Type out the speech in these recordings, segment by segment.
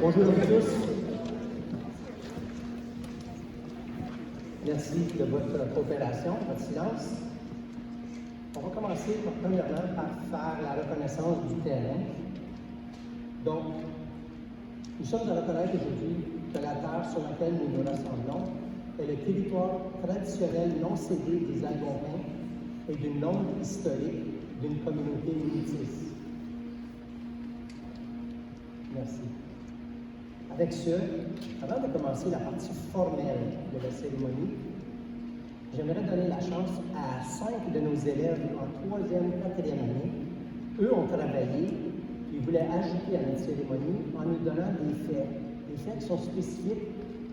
Bonjour à tous. Merci de votre coopération, votre silence. On va commencer premièrement par faire la reconnaissance du terrain. Donc, nous sommes à reconnaître aujourd'hui que la terre sur laquelle nous nous rassemblons est le territoire traditionnel non cédé des Algonquins et d'une longue historique d'une communauté métisse. Merci. Avec ce, avant de commencer la partie formelle de la cérémonie, j'aimerais donner la chance à 5 de nos élèves en 3e, 4e année. Eux ont travaillé, ils voulaient ajouter à notre cérémonie en nous donnant des faits qui sont spécifiques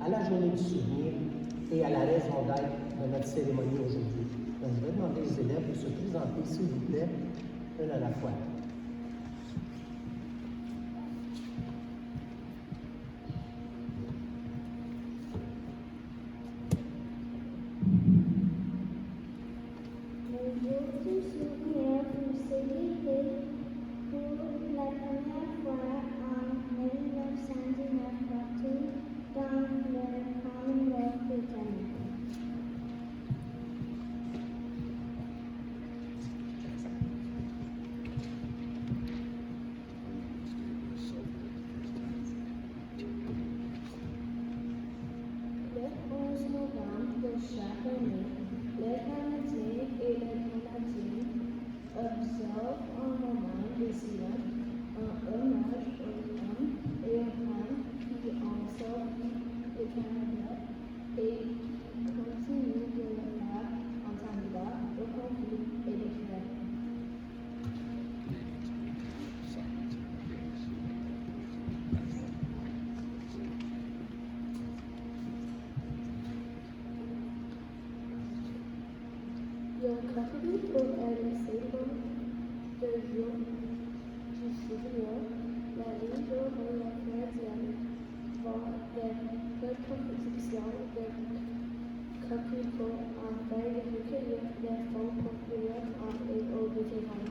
à la journée du souvenir et à la raison d'être de notre cérémonie aujourd'hui. Donc, je vais demander aux élèves de se présenter, s'il vous plaît, une à la fois. Catholique est le symbole de jour du souvenir, la ligne de la Canadienne va des compétitions de capitaux afin de recueillir des fonds pour venir en aide aux vétérans.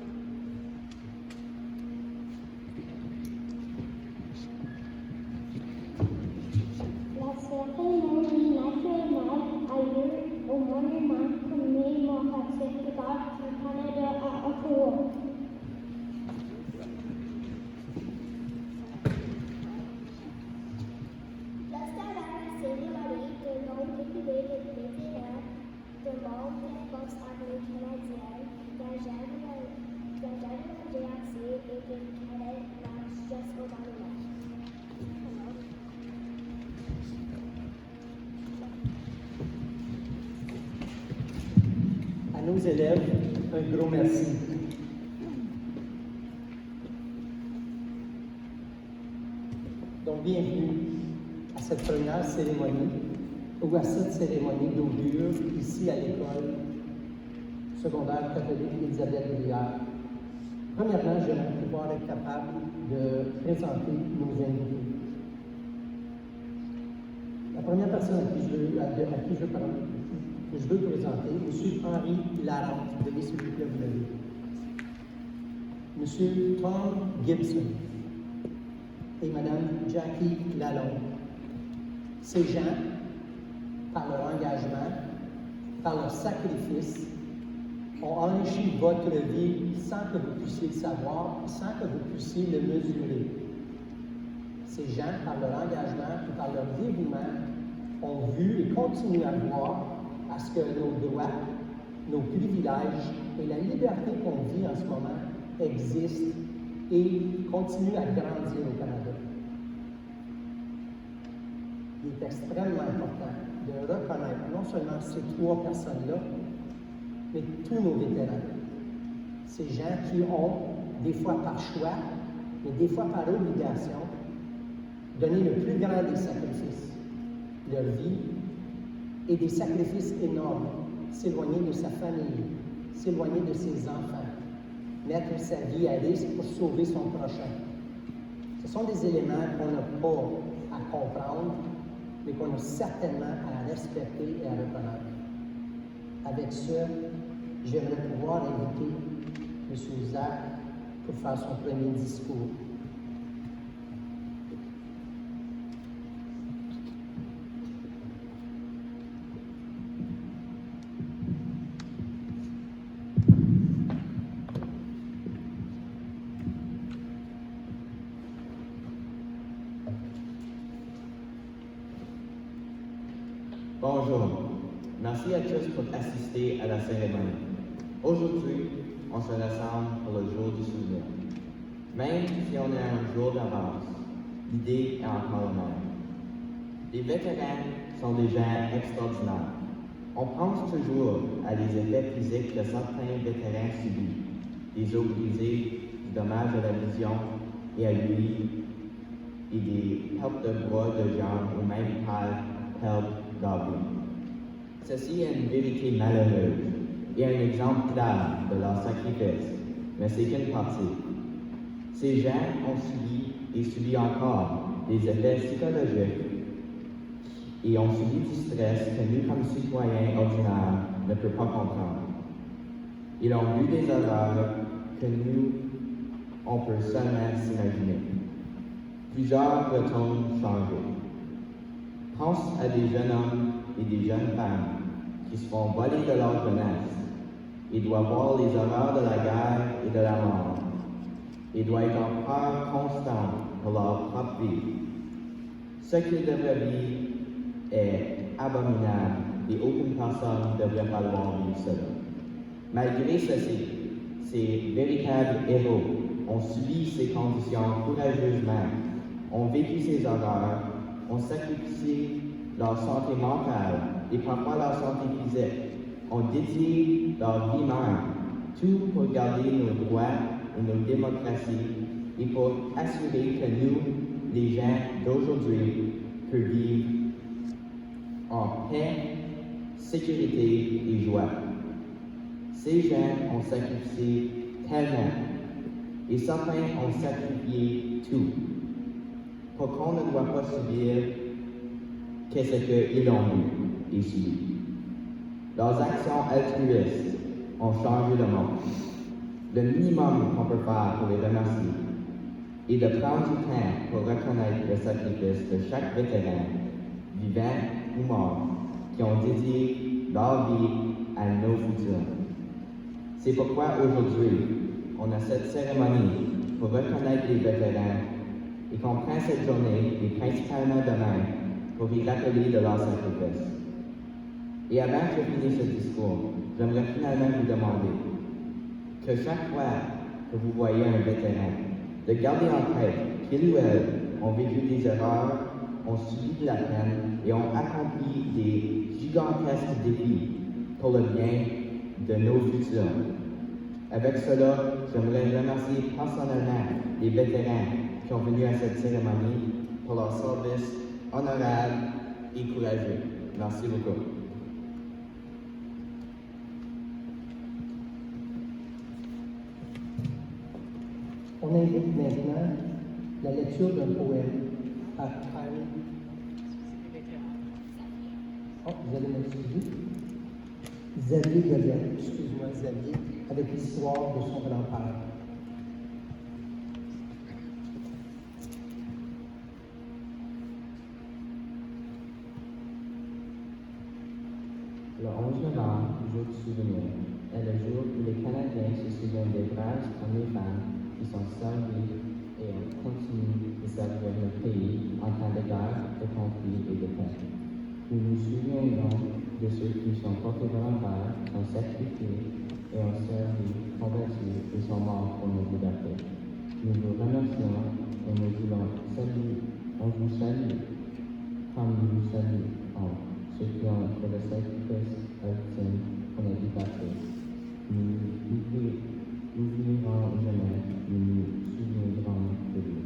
La cérémonie nationale a lieu au monument commémoratif du Canada à Ottawa. Lorsqu'à la cérémonie de non-députés de vétérans de membres des forces armées canadiennes d'agents de la GRC et de Canada marchent jusqu'au monument. À nos élèves, un gros merci. Donc, bienvenue à cette première cérémonie, ou à cette cérémonie d'augure ici à l'école secondaire catholique Élisabeth Brière. Premièrement, j'aimerais pouvoir être capable de présenter nos invités. La première personne à qui je veux présenter, M. Henri Larente. Veuillez s'il vous plaît vous lever. M. Tom Gibson et Mme Jackie Lalonde. Ces gens, par leur engagement, par leur sacrifice, ont enrichi votre vie sans que vous puissiez le savoir, sans que vous puissiez le mesurer. Ces gens, par leur engagement et par leur dévouement, ont vu et continuent à voir à ce que nos droits, nos privilèges et la liberté qu'on vit en ce moment existent et continuent à grandir au Canada. Il est extrêmement important de reconnaître non seulement ces 3 personnes-là, mais tous nos vétérans. Ces gens qui ont, des fois par choix, mais des fois par obligation, donné le plus grand des sacrifices, leur vie, et des sacrifices énormes, s'éloigner de sa famille, s'éloigner de ses enfants, mettre sa vie à risque pour sauver son prochain. Ce sont des éléments qu'on n'a pas à comprendre, mais qu'on a certainement à respecter et à reconnaître. Avec ce, j'aimerais pouvoir inviter M. Zach pour faire son premier discours. Bonjour. Merci à tous pour assister à la cérémonie. Aujourd'hui, on se rassemble pour le jour du souvenir. Même si on est un jour d'avance, l'idée est encore la même. Les vétérans sont des gens extraordinaires. On pense toujours à les effets physiques que certains vétérans subissent, des os brisés, du dommage à la vision et à l'ouïe, et des pertes de bras, de jambes ou même pertes d'organes. Ceci est une vérité malheureuse et un exemple clair de leur sacrifice, mais c'est qu'une partie. Ces gens ont subi et subissent encore des effets psychologiques et ont subi du stress que nous, comme citoyens ordinaires, ne pouvons pas comprendre. Ils ont vu des horreurs que nous, on peut seulement s'imaginer. Plusieurs retournent changés. Pense à des jeunes hommes et des jeunes femmes qui se font voler de leur jeunesse et doivent voir les horreurs de la guerre et de la mort et doivent être en peur constante pour leur propre vie. Ce qu'ils devraient vivre est abominable et aucune personne ne devrait falloir vivre cela. Malgré ceci, ces véritables héros ont subi ces conditions courageusement, ont vécu ces horreurs, ont sacrifié leur santé mentale et parfois leur santé physique, ont dédié leur vie même, tout pour garder nos droits et nos démocraties et pour assurer que nous, les gens d'aujourd'hui, peuvent vivre en paix, sécurité et joie. Ces gens ont sacrifié tellement et certains ont sacrifié tout pour qu'on ne doit pas subir qu'est-ce qu'ils ont vu et subi. Leurs actions altruistes ont changé le monde. Le minimum qu'on peut faire pour les remercier est de prendre du temps pour reconnaître le sacrifice de chaque vétéran, vivant ou mort, qui ont dédié leur vie à nos futurs. C'est pourquoi aujourd'hui, on a cette cérémonie pour reconnaître les vétérans et qu'on prend cette journée, et principalement demain, pour y rappeler de leur sacrifice. Et avant que je finisse ce discours, j'aimerais finalement vous demander que chaque fois que vous voyez un vétéran, de garder en tête qu'ils ou elles ont vécu des erreurs, ont subi de la peine et ont accompli des gigantesques défis pour le bien de nos futurs. Avec cela, j'aimerais remercier personnellement les vétérans qui sont venus à cette cérémonie pour leur service honorable et courageux. Merci beaucoup. On invite maintenant la lecture d'un poème par Anne. Oh, vous allez m'excuser. Xavier Godet, excuse-moi Xavier, avec l'histoire de son grand-père. Le 11 novembre, jour du souvenir, est le jour où les Canadiens se souviennent des braves hommes et femmes qui sont servis et continuent de servir le pays en temps de guerre, de conflit et de paix. Nous nous souviendrons de ceux qui sont portés volontaires, ont sacrifié et ont servi, combattu et sont morts pour nos libertés. Nous vous remercions et nous voulons saluer, on vous salue comme nous vous saluons ceux qui ont fait le sacrifice ultime pour nos libertés. Nous n'oublierons jamais, nous nous souviendrons de vous.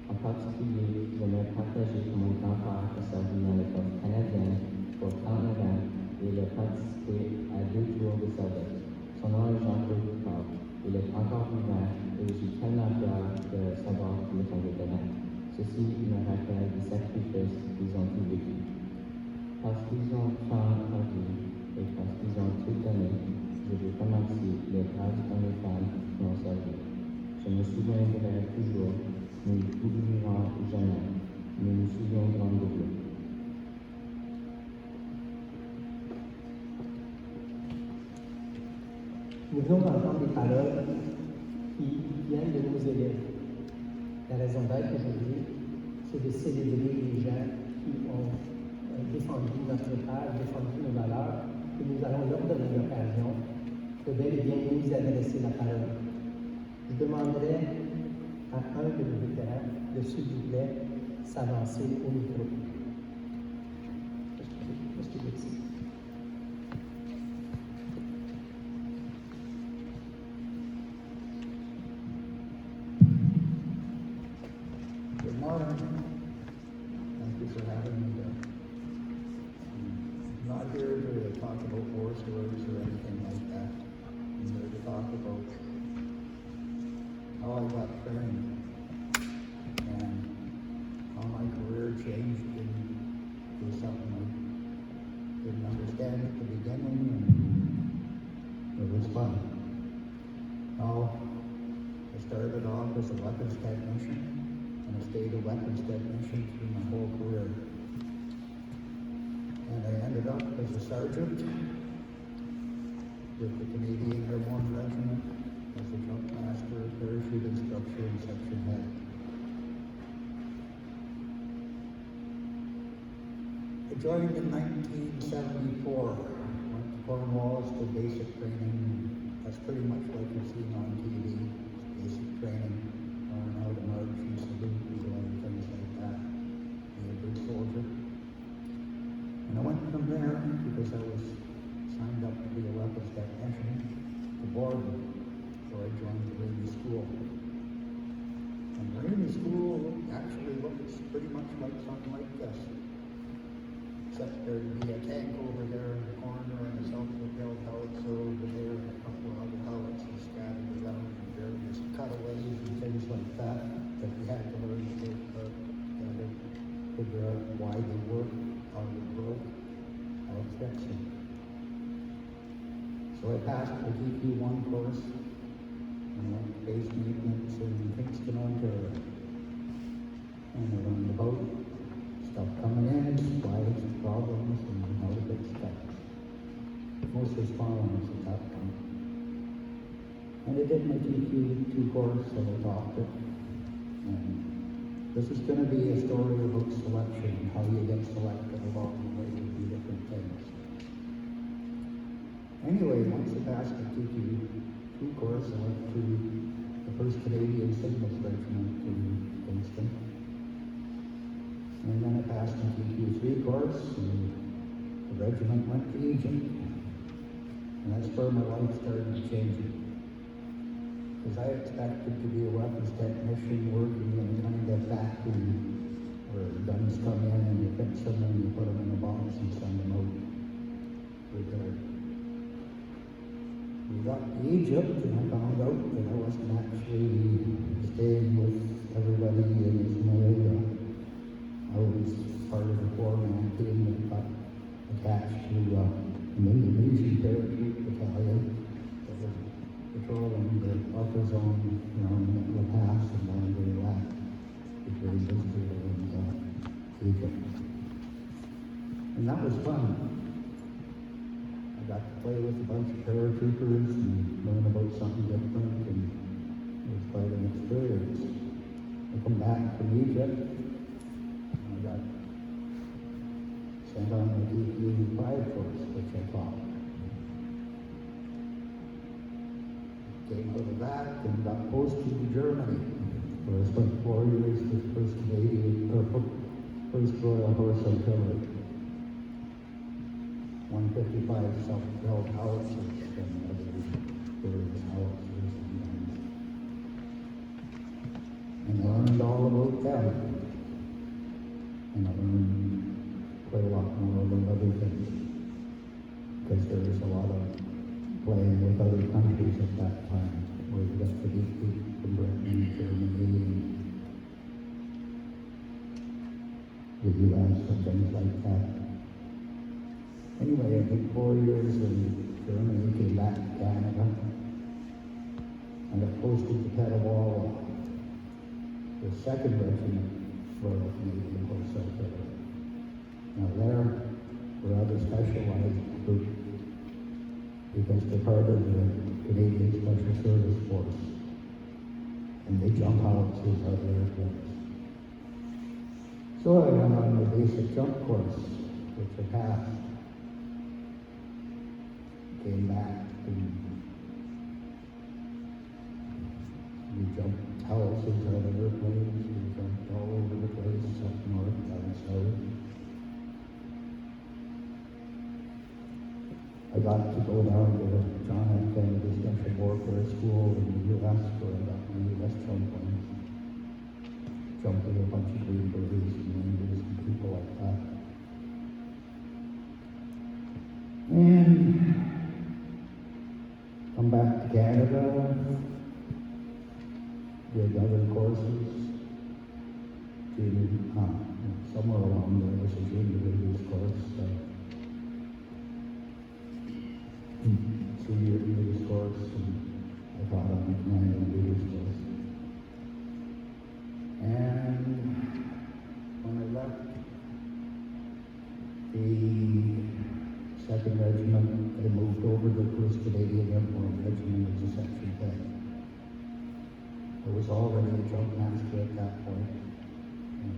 En particulier, j'aimerais partager que mon grand-père a servi dans les forces canadiennes pour 39 ans et il a participé à 2 jours de service. Son nom est Jean-Claude Picard. Il est encore vivant et je suis tellement fier de savoir qu'il est un vétéran. Ceci me rappelle des sacrifices qu'ils ont tous vécu. Parce qu'ils ont fait leur vie et parce qu'ils ont tout donné, je veux remercier les braves Je me souviendrai toujours, nous n'oublierons jamais, nous nous souviendrons de vous. Nous venons d'entendre des paroles qui viennent de nos élèves. La raison d'être aujourd'hui, c'est de célébrer les gens qui ont défendu notre père, défendu nos valeurs, et nous allons leur donner l'occasion de bel et bien nous adresser la parole. Je demanderai à un de nos vétérans de, s'il vous plaît, s'avancer au micro. Merci. Good morning. Thank you for having me here. I'm not here to talk about war stories or anything like that. I'm here to talk about how I got trained and how my career changed into something I didn't understand at the beginning, and it was fun. Now, I started off as a weapons technician, and I stayed a weapons technician through my whole career. And I ended up as a sergeant with the Canadian Airborne Regiment as a jump master, parachute instructor, and section head. I joined in 1974, went to Cornwallis to basic training. That's pretty much like you've seen on TV, basic training, learn how to march and salute and things like that, be a good soldier. And I went from there, because I was signed up to be a weapons technician, to Borden, where I joined the Navy School. And the Navy School actually looks pretty much like something like this. Except there'd be a tank over there in the corner and a self-propelled howitzer over there and a couple of other howitzers scattered around and various cutaways and things like that that we had to learn to take apart together, figure out why they work, how they broke, how to fix them. So I passed the DP1 course and went to base maintenance in Kingston, Ontario. And I learned about stuff coming in, supplies, problems, and how to fix stuff. Mostly small ones at that point. And I did my DP2 course, so I topped it. And this is going to be a story about selection, and how you get selected along the way to do different things. Anyway, once I passed the DP2 course, I went to the 1st Canadian Signals Regiment in Kingston. And then I passed the DP3 course, and the regiment went to Egypt. And that's where my life started changing. Because I expected to be a weapons technician working in a kind of factory where guns come in and you fix them and you put them in a box and send them out repaired. We got to Egypt and I found out that I wasn't actually staying with everybody in Ismailia. I was part of the four-man team that got attached to an Indonesian parachute battalion that was patrolling the buffer zone around La Paz and down to Iraq between Israel and Egypt. And that was fun. I got to play with a bunch of paratroopers and learn about something different, and it was quite an experience. I come back from Egypt, and I got sent on the DP5 course, which I taught. Came out of that and got posted to Germany, where I spent 4 years with 1st Canadian, or 1st Royal Horse Artillery. 155 self-propelled howitzers and other various howitzers and guns. And I learned all about them. And I learned quite a lot more about other things, because there was a lot of playing with other countries at that time, where we got to meet people from Britain and Germany and the US and things like that. Anyway, I did 4 years in Germany, came back to Canada. I and got posted to Petawawa. The 2nd Regiment Royal Canadian Horse Artillery. Now there, we're rather specialized group because they're part of the Canadian Special Service Force, and they jump howitzers out of airplanes. So I went on the basic jump course, which I passed. Came back and we jumped howitzers out of airplanes, we jumped all over the place, up north, down south. I got to go down to John F. Kennedy Special Warfare School in the U.S. where I got my U.S. jump wings. Jumped with a bunch of Green Berets and Rangers and people like that. And come back to Canada, did other courses, did somewhere along there was a junior leaders course, senior leaders course, and I taught on the manual leaders course. And when I left the 2nd Regiment, I moved over to the 1st Canadian Airborne Regiment as a section head. I was already a jump master at that point. And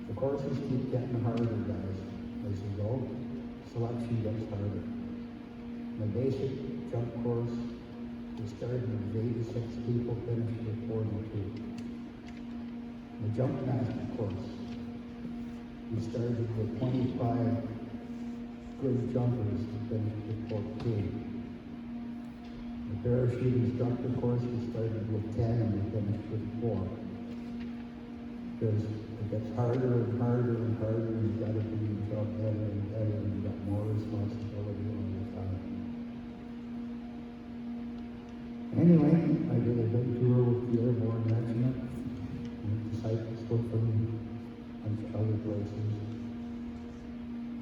the courses keep getting harder, guys. As you go, selection gets harder. The basic jump course, we started with 86 people, finished with 42. The jump master course, we started with 25 good jumpers to finish with 14. The parachute instructor course, we started with 10 and we finished with 4. Because it gets harder and harder and harder, and you've got to do your job better and better, and you've got more responsibility all the time. Anyway, I did a big tour with the Airborne Regiment, went to Cyprus with them, a bunch of other places.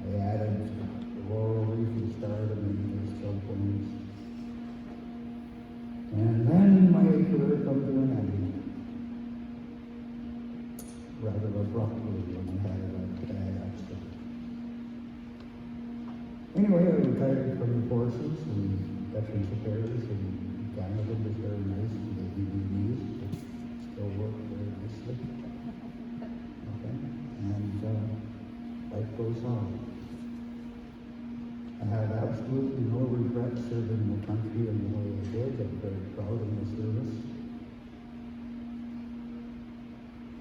I added the Laurel Reef and started them in these jump wings. And then my career come to an end. Rather abruptly when I had a bad accident. Anyway, I retired from the forces and Veterans Affairs, and Canada was very nice, and the DVDs still work very nicely. Okay, and life goes on. I have absolutely no regrets serving the country in the way I did. I'm very proud of my service.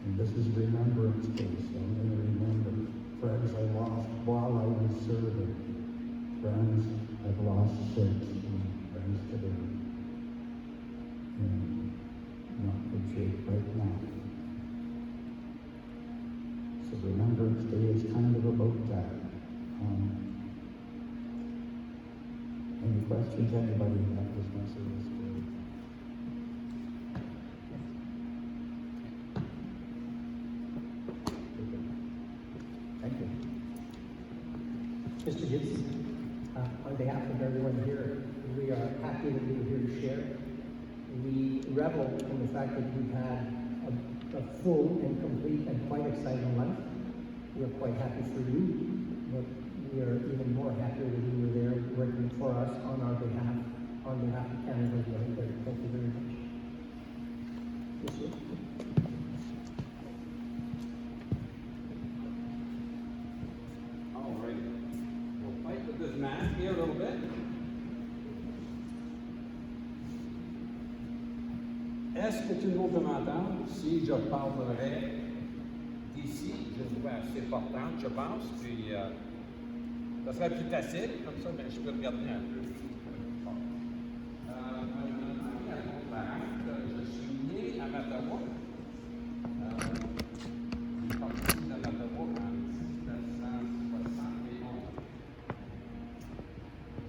And this is Remembrance Day, so I'm going to remember friends I lost while I was serving, friends I've lost since, and friends that are in not good shape right now. So Remembrance Day is kind of about that. Any questions, anybody? That was my service story. Thank you. Mr. Gibbs, on behalf of everyone here, we are happy that you were here to share. We revel in the fact that you've had a full and complete and quite exciting life. We are quite happy for you, but we are even more happy that you were there working for us on our behalf, on behalf of Canada. Thank you very much. Yes, sir. All right. We'll fight with this mask here a little bit. Est-ce que tout le monde peut m'entendre? Si je parlerais d'ici, je vois assez portante, je pense, puis ça serait plus facile, comme ça, mais je peux regarder un peu. Je suis né à Mattawa. Je suis parti de Mattawa en 1971.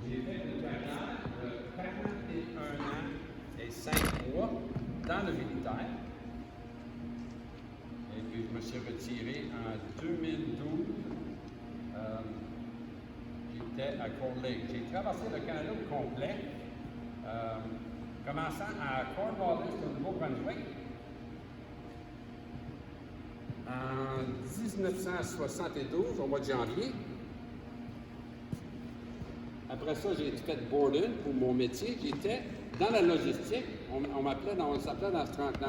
J'ai fait une carrière de 41 ans et 5 mois dans le militaire. Et puis je me suis retiré en 2012. J'étais à Cold Lake. J'ai traversé le Canada au complet. commençant à Cornwallis, au Nouveau-Brunswick, en 1972, au mois de janvier. Après ça, j'ai fait Borden pour mon métier. J'étais dans la logistique. On s'appelait dans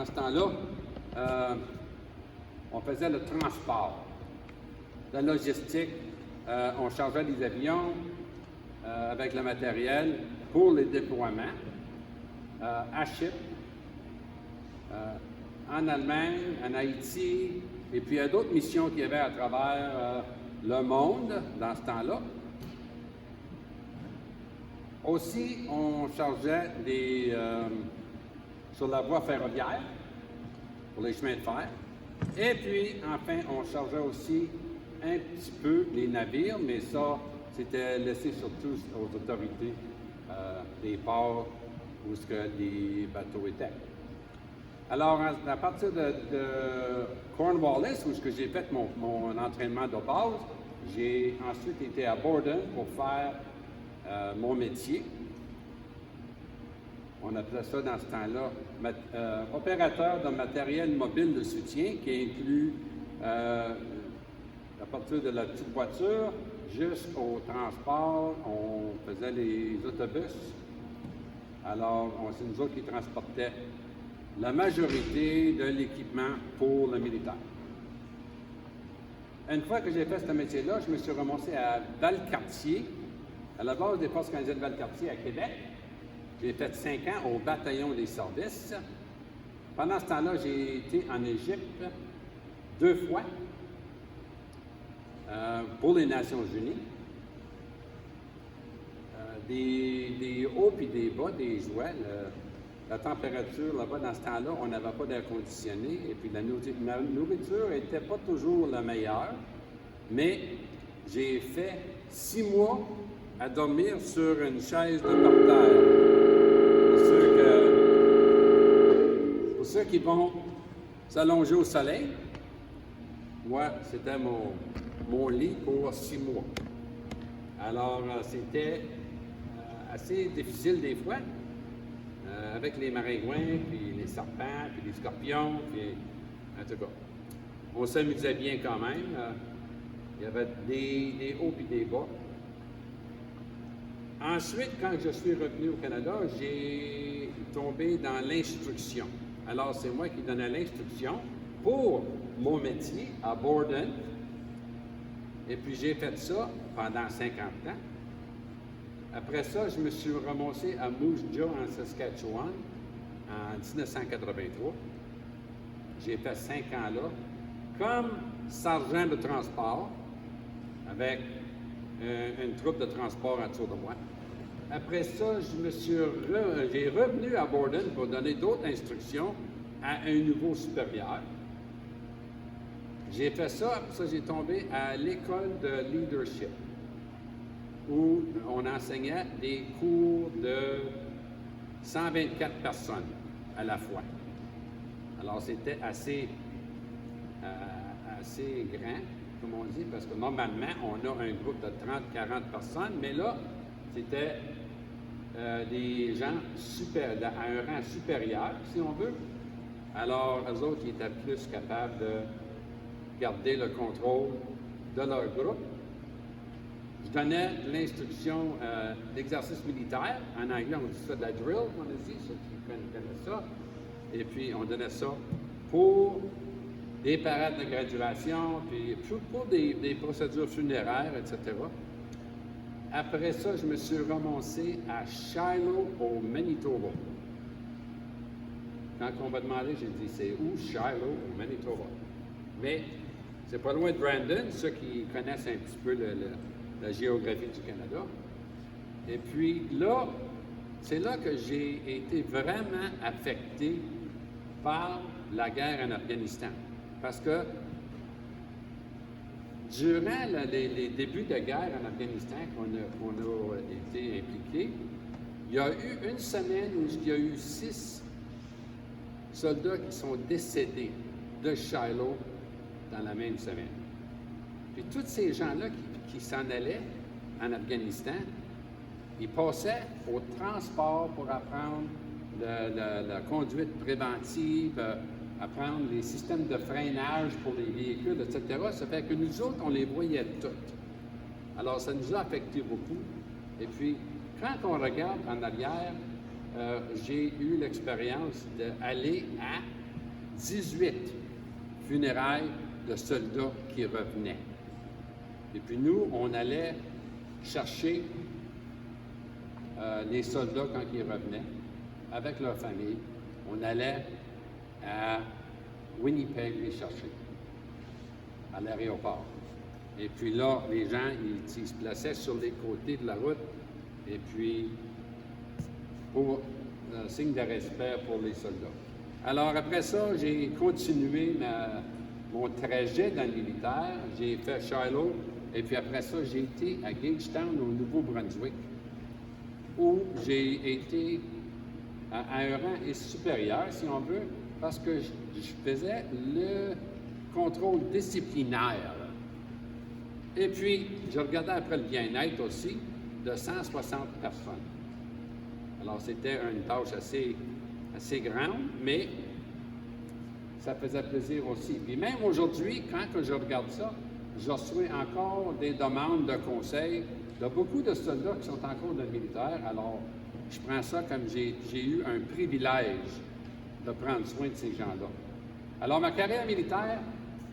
ce temps-là, on faisait le transport. La logistique, on chargeait les avions avec le matériel pour les déploiements à Chypre, en Allemagne, en Haïti, et puis il y a d'autres missions qu'il y avait à travers le monde dans ce temps-là. Aussi, on chargeait sur la voie ferroviaire, pour les chemins de fer. Et puis, enfin, on chargeait aussi un petit peu les navires, mais ça, c'était laissé surtout aux autorités des ports où ce que les bateaux étaient. Alors, à partir de Cornwallis, où j'ai fait mon entraînement de base, j'ai ensuite été à Borden pour faire mon métier. On appelait ça dans ce temps-là opérateur de matériel mobile de soutien, qui inclut à partir de la petite voiture jusqu'au transport. On faisait les autobus. Alors, c'est nous autres qui transportaient la majorité de l'équipement pour le militaire. Une fois que j'ai fait ce métier-là, je me suis ramassé à Valcartier, à la base des forces canadiennes de Valcartier à Québec. J'ai fait 5 ans au bataillon des services. Pendant ce temps-là, j'ai été en Égypte 2 fois pour les Nations unies. Des hauts puis des bas, des joies. La température là-bas, dans ce temps-là, on n'avait pas d'air conditionné. Et puis la nourriture n'était pas toujours la meilleure. Mais j'ai fait 6 mois à dormir sur une chaise de parterre. Pour ceux qui vont s'allonger au soleil, moi, c'était mon lit pour 6 mois. Alors, c'était assez difficile des fois, avec les maringouins, puis les serpents, puis les scorpions, puis en tout cas, on s'amusait bien quand même. Il y avait des hauts puis des bas. Ensuite, quand je suis revenu au Canada, j'ai tombé dans l'instruction. Alors, c'est moi qui donnais l'instruction pour mon métier à Borden. Et puis, j'ai fait ça pendant 50 ans. Après ça, je me suis ramassé à Moose Jaw, en Saskatchewan, en 1983. J'ai fait 5 ans là, comme sergent de transport, avec une troupe de transport autour de moi. Après ça, j'ai revenu à Borden pour donner d'autres instructions à un niveau supérieur. J'ai fait ça, après ça, j'ai tombé à l'école de leadership, où on enseignait des cours de 124 personnes à la fois. Alors, c'était assez grand, comme on dit, parce que normalement, on a un groupe de 30-40 personnes, mais là, c'était des gens à un rang supérieur, si on veut. Alors, eux autres, ils étaient plus capables de garder le contrôle de leur groupe. Je donnais l'instruction d'exercice militaire. En anglais, on dit ça de la drill, on a dit, ceux qui connaissent ça. Et puis, on donnait ça pour des parades de graduation, puis pour des procédures funéraires, etc. Après ça, je me suis ramassé à Shiloh, au Manitoba. Quand on m'a demandé, j'ai dit, c'est où Shiloh, au Manitoba? Mais c'est pas loin de Brandon, ceux qui connaissent un petit peu la géographie du Canada. Et puis là, c'est là que j'ai été vraiment affecté par la guerre en Afghanistan. Parce que durant les débuts de guerre en Afghanistan qu'on a été impliqués, il y a eu une semaine où il y a eu 6 soldats qui sont décédés de Shiloh dans la même semaine. Puis tous ces gens-là qui s'en allaient en Afghanistan, ils passaient au transport pour apprendre la conduite préventive, apprendre les systèmes de freinage pour les véhicules, etc. Ça fait que nous autres, on les voyait toutes. Alors, ça nous a affecté beaucoup. Et puis, quand on regarde en arrière, j'ai eu l'expérience d'aller à 18 funérailles de soldats qui revenaient. Et puis nous, on allait chercher les soldats quand ils revenaient, avec leur famille. On allait à Winnipeg les chercher, à l'aéroport. Et puis là, les gens, ils se plaçaient sur les côtés de la route, et puis pour un signe de respect pour les soldats. Alors après ça, j'ai continué mon trajet dans le militaire. J'ai fait Shiloh, et puis après ça, j'ai été à Gagetown, au Nouveau-Brunswick, où j'ai été à un rang supérieur, si on veut, parce que je faisais le contrôle disciplinaire. Et puis, je regardais après le bien-être aussi de 160 personnes. Alors, c'était une tâche assez grande, mais ça faisait plaisir aussi. Puis même aujourd'hui, quand je regarde ça, je reçois encore des demandes de conseils de beaucoup de soldats qui sont encore dans le militaire. Alors, je prends ça comme j'ai eu un privilège de prendre soin de ces gens-là. Alors, ma carrière militaire,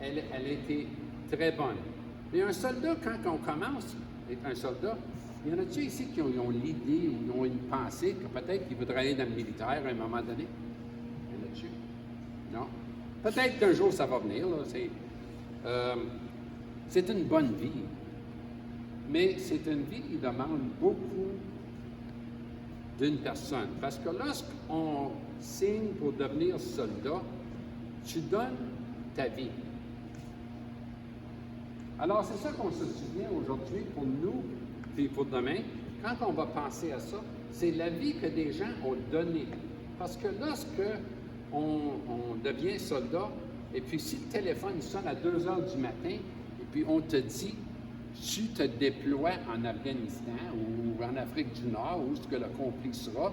elle a été très bonne. Mais un soldat, quand on commence à être un soldat, il y en a-tu ici qui ont l'idée ou qui ont une pensée que peut-être qu'ils voudraient aller dans le militaire à un moment donné? Il y en a-tu? Non? Peut-être qu'un jour ça va venir. C'est une bonne vie. Mais c'est une vie qui demande beaucoup d'une personne. Parce que lorsqu'on signe pour devenir soldat, tu donnes ta vie. Alors, c'est ça qu'on se souvient aujourd'hui pour nous, puis pour demain. Quand on va penser à ça, c'est la vie que des gens ont donnée. Parce que lorsque on devient soldat, et puis si le téléphone sonne à 2 heures du matin, et puis on te dit, tu te déploies en Afghanistan ou en Afrique du Nord, où ce que le conflit sera,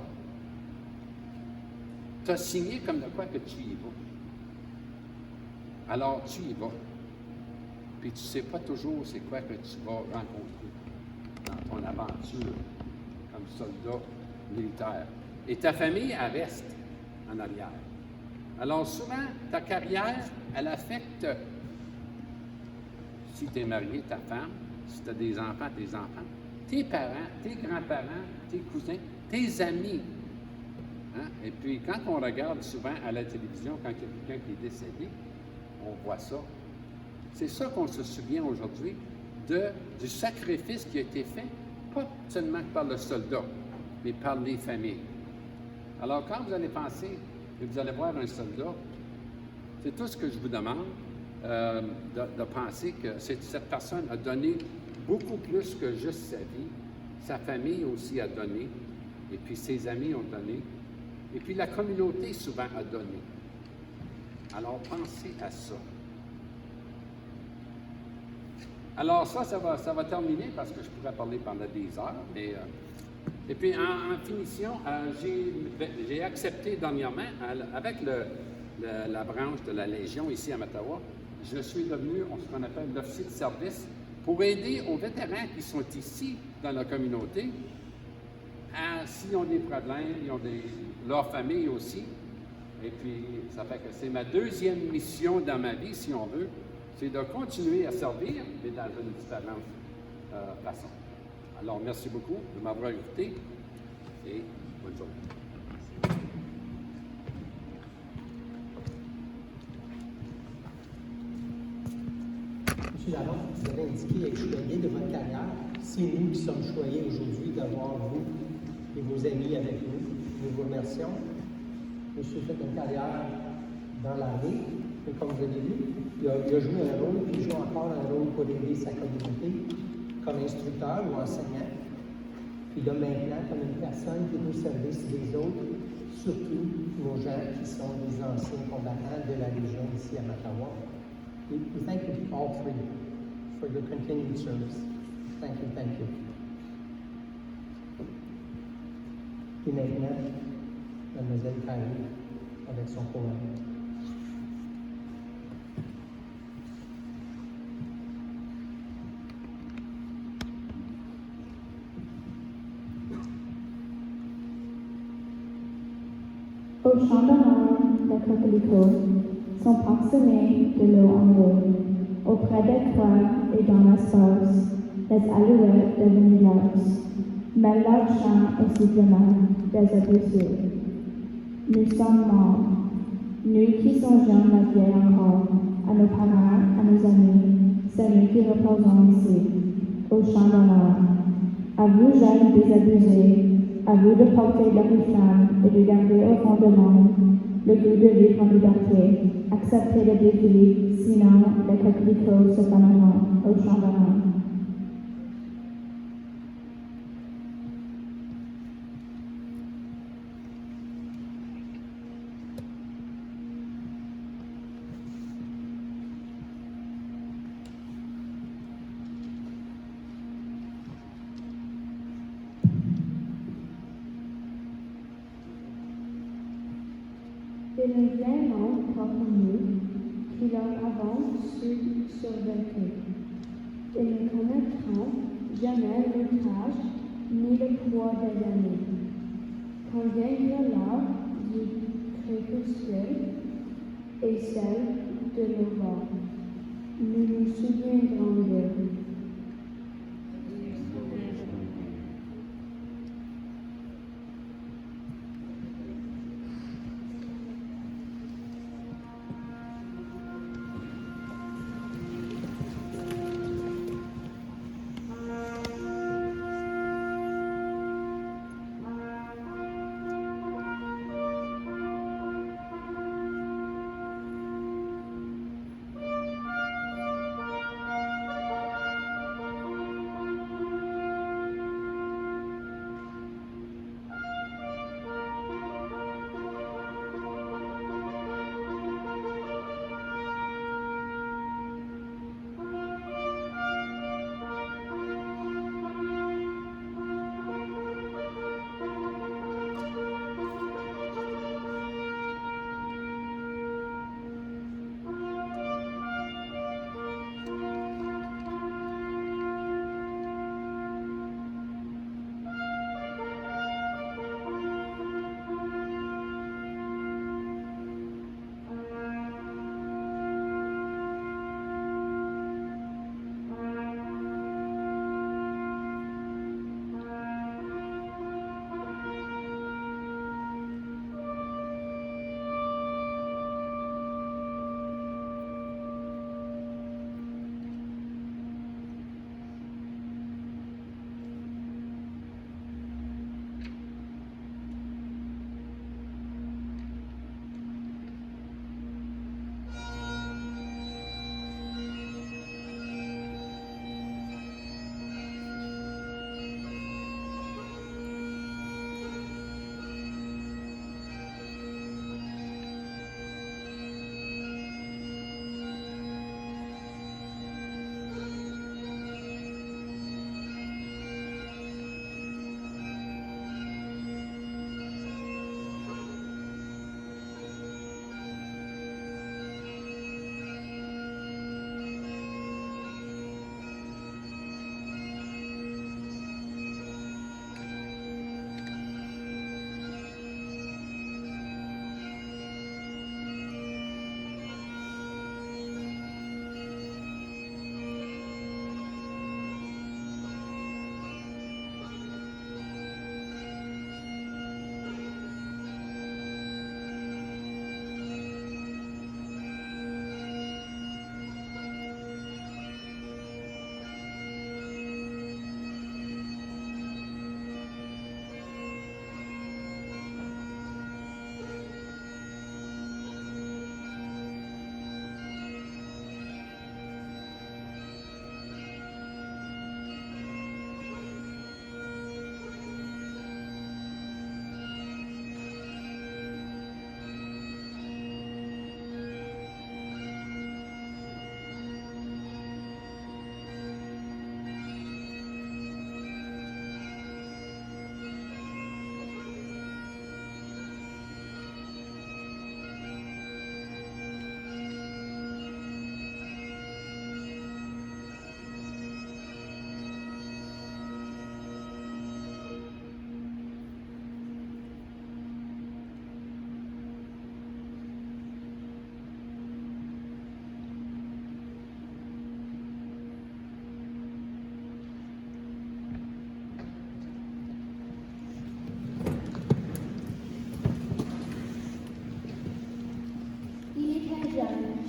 tu as signé comme de quoi que tu y vas. Alors, tu y vas. Puis tu ne sais pas toujours c'est quoi que tu vas rencontrer dans ton aventure comme soldat militaire. Et ta famille, elle reste en arrière. Alors souvent, ta carrière, elle affecte, si tu es marié, ta femme, si tu as des enfants, tes enfants, tes parents, tes grands-parents, tes cousins, tes amis. Hein? Et puis quand on regarde souvent à la télévision, quand il y a quelqu'un qui est décédé, on voit ça. C'est ça qu'on se souvient aujourd'hui du sacrifice qui a été fait, pas seulement par le soldat, mais par les familles. Alors, quand vous allez penser et vous allez voir un soldat, c'est tout ce que je vous demande de penser que cette personne a donné beaucoup plus que juste sa vie. Sa famille aussi a donné, et puis ses amis ont donné, et puis la communauté souvent a donné. Alors, pensez à ça. Alors ça va terminer parce que je pourrais parler pendant des heures. Mais, et puis en finition, j'ai accepté dernièrement, avec la branche de la Légion ici à Mattawa, je suis devenu ce qu'on appelle l'officier de service pour aider aux vétérans qui sont ici dans la communauté, s'ils ont des problèmes, ils ont leur famille aussi. Et puis ça fait que c'est ma deuxième mission dans ma vie, si on veut, c'est de continuer à servir, mais dans une différente façon. Alors, merci beaucoup de m'avoir écouté et bonne journée. M. Lalonde, vous avez indiqué être choyé de votre carrière. C'est nous qui sommes choyés aujourd'hui d'avoir vous et vos amis avec nous. Nous vous remercions. Monsieur fait une carrière dans l'armée. Et comme vous avez vu, il a joué un rôle, puis il joue encore un rôle pour aider sa communauté, comme instructeur ou enseignant. Puis là, maintenant, comme une personne qui est au service des autres, surtout nos gens qui sont des anciens combattants de la Légion ici à Mattawa. We thank you all three for your continued service. Thank you, thank you. Et maintenant, Mademoiselle Kylie avec son poème. Au champ d'honneur, les coquelicots sont parsemés de l'eau en eau. Auprès des croix et dans la sauce, les alouettes deviennent l'os. Mais leur chant est simplement des abusés. Nous sommes morts, nous qui songeons la vieille encore, à nos parents, à nos amis, c'est nous qui reposons ici, au champ d'honneur. À vous, jeunes désabusés, à vous de porter la flamme et de garder au fond de l'âme le goût de vivre en liberté. Acceptez le défi, sinon les coquelicots se faneront au champ d'honneur. Et le vrai monde comme nous, qui leur avons survécu. Et ne connaîtront jamais l'outrage ni le poids des années. Quand viendra l'heure du crépuscule et celle de l'aurore, nous nous souviendrons d'eux.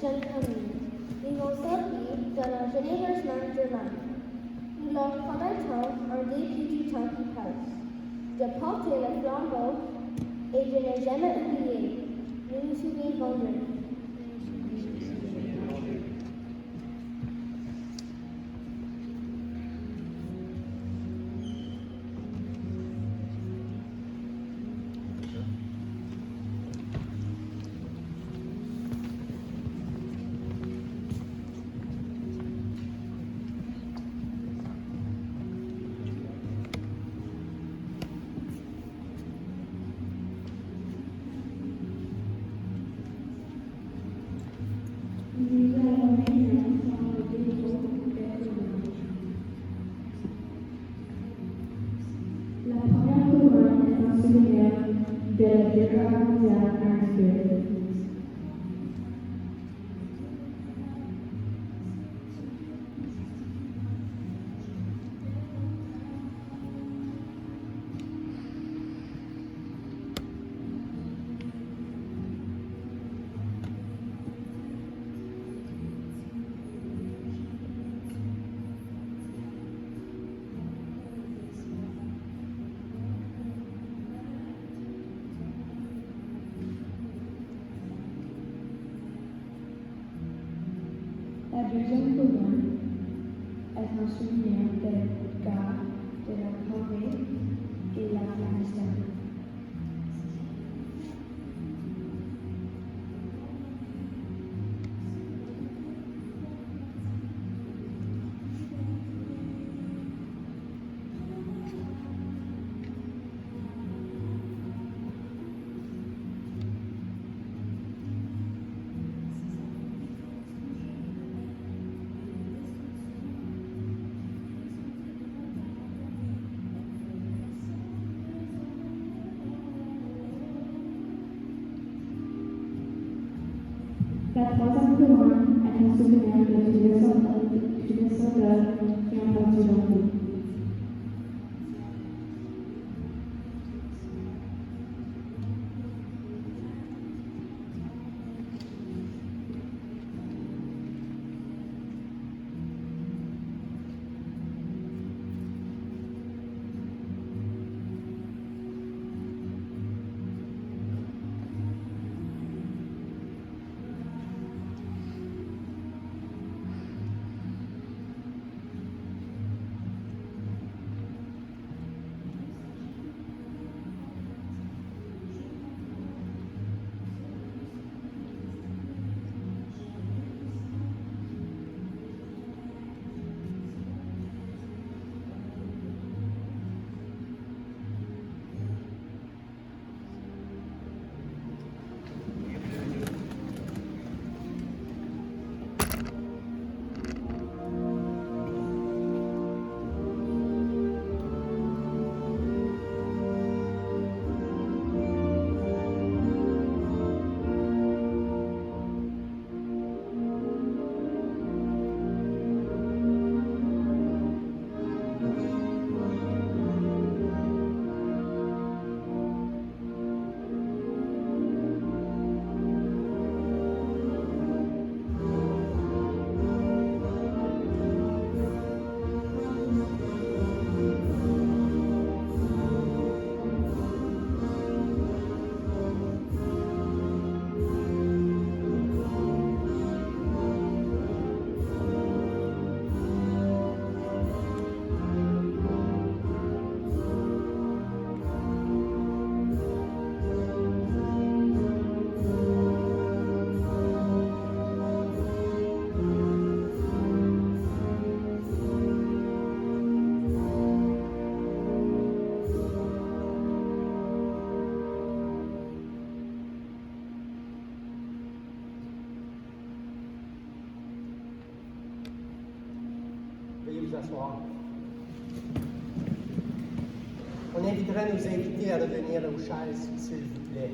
jeunes familles. Ils ont servi de leur généreusement de main. Nous leur promettons, en dépit du temps qui passe, de porter le flambeau et de ne jamais oublier. Nous nous souviendrons d'eux. Nous allons maintenant faire le détour vers le nord. La première couronne est un souvenir de la Deuxième Guerre mondiale en Suède. La deuxième couronne est un souvenir de la guerre de la Corée et l'Afghanistan. La troisième couronne est un souvenir de tous les soldats qui ont perdu leur vie. Veuillez vous asseoir. On inviterait nos invités à revenir aux chaises, s'il vous plaît.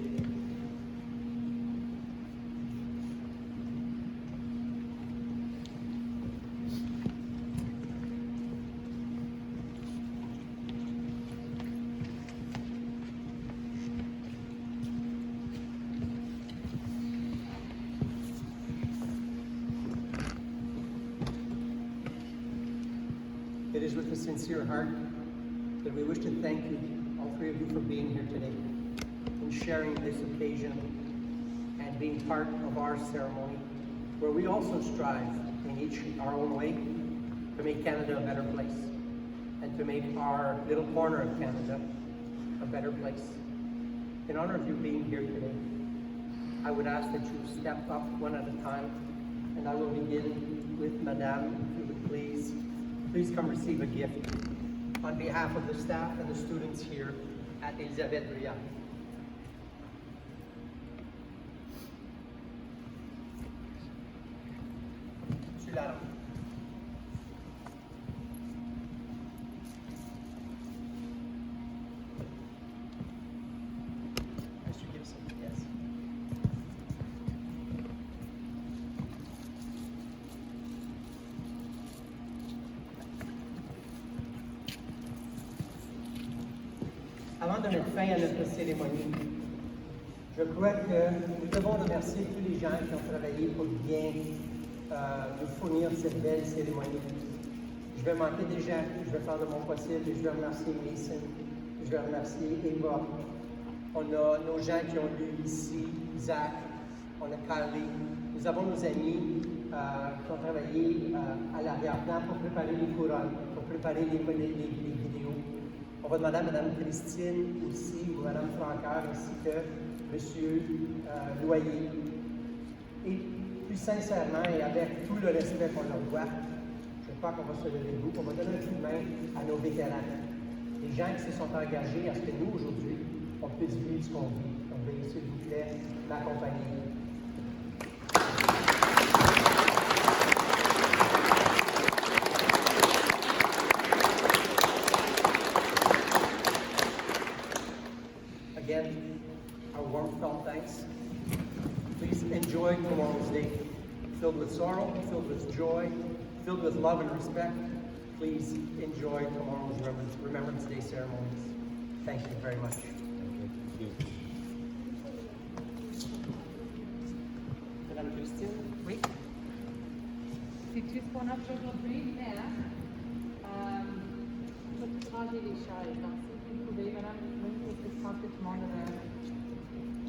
is with a sincere heart that we wish to thank you, all three of you, for being here today and sharing this occasion and being part of our ceremony, where we also strive in each our own way to make Canada a better place and to make our little corner of Canada a better place. In honor of you being here today, I would ask that you step up one at a time, and I will begin with Madame, if you would please come receive a gift on behalf of the staff and the students here at Elisabeth Bruyère. Monsieur Lalonde. Mr. Gibson, yes. Avant de mettre fin à notre cérémonie, je crois que nous devons remercier tous les gens qui ont travaillé pour bien nous fournir cette belle cérémonie. Je vais manquer des gens, je vais faire de mon possible et je vais remercier Mason, je vais remercier Eva. On a nos gens qui ont lu ici, Zach, on a Carly. Nous avons nos amis qui ont travaillé à l'arrière-plan pour préparer les couronnes, pour préparer les vidéos. On va demander à Mme Christine aussi, ou Mme Francaire, ainsi que M. Loyer. Et plus sincèrement et avec tout le respect qu'on leur doit, je crois qu'on va se lever debout, on va donner un coup de main à nos vétérans, les gens qui se sont engagés à ce que nous, aujourd'hui, on puisse vivre ce qu'on vit. Donc, veuillez s'il vous plaît m'accompagner. Again, our warm felt thanks. Please enjoy tomorrow's day, filled with sorrow, filled with joy, filled with love and respect. Please enjoy tomorrow's Remembrance Day ceremonies. Thank you very much. Madame Christine? Oui? C'est tout ce qu'on a pour aujourd'hui, mais on peut ranger les chaises.